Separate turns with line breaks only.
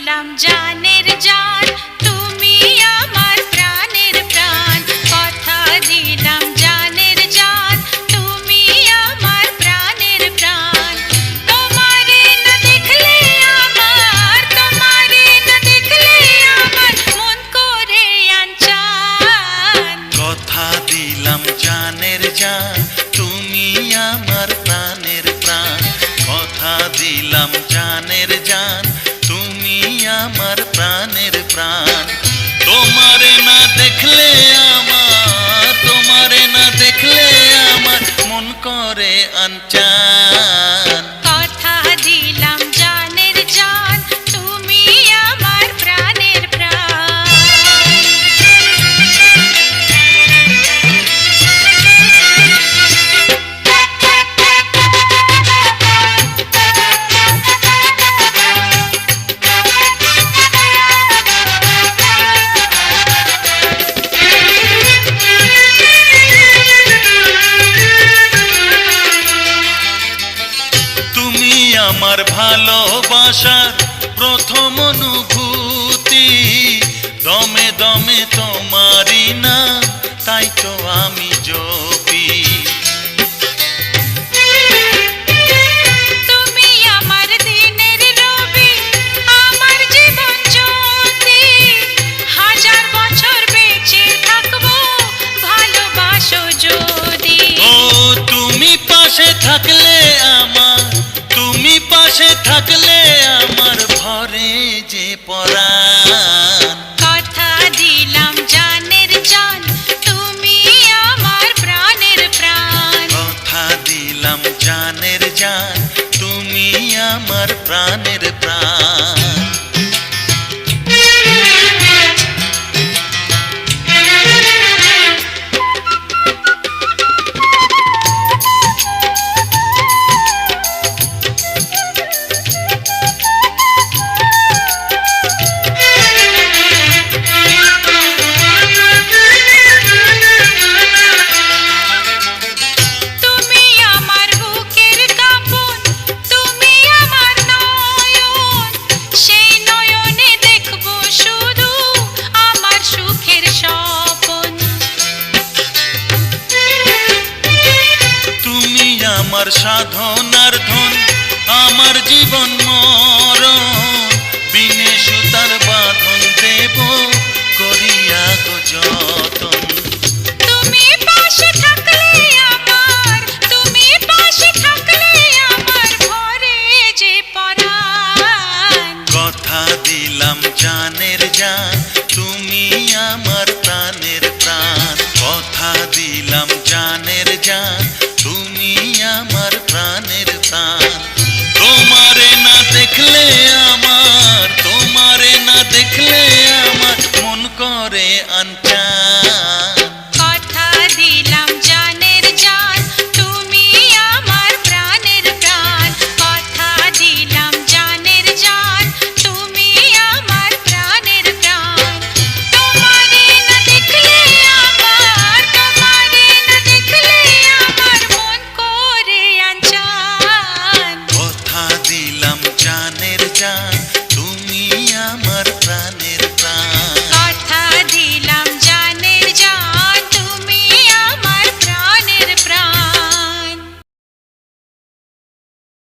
দিলাম জানের জান, তুমি আমার প্রাণের প্রাণ। কথা দিলাম জানের জান, তুমি আমার প্রাণের প্রাণ। তোমারে না দেখলে আমার, তোমারে না দেখলে আমার মন করে আনচান।
কথা দিলাম জানের জান, তুমি আমার প্রাণের প্রাণ। কথা দিলাম জানের জান, তুমি আমার প্রাণের প্রাণ। তোমারে না দেখলে আমার, তোমারে না দেখলে আমার মন করে আনচান।
কথা দিলাম জানের জান, তুমি আমার প্রাণের প্রাণ।
আমার ভালোবাসার প্রথম অনুভূতি, দমে দমে তোমারই না, তাই তো আমি জপি।
তুমি আমার দিনের রবি, আমার জীবন জ্যোতি। হাজার বছর বেঁচে থাকবো ভালোবাসো যদি।
ও তুমি পাশে থাকলে আমার, তুমি পাশে থাকলে আমার ভরে যে পরাণ।
কথা দিলাম জানের জান, তুমি আমার প্রাণের প্রাণ।
কথা দিলাম জানের জান, তুমি আমার প্রাণের প্রাণ। আমার সাধনার ধন, আমার জীবন মরণ, বিনে সুতার বাঁধন দেব করিয়া গো যতন।
তুমি পাশে থাকলে আমার, তুমি পাশে থাকলে আমার ভরে যে পরাণ।
কথা দিলাম জানের জান,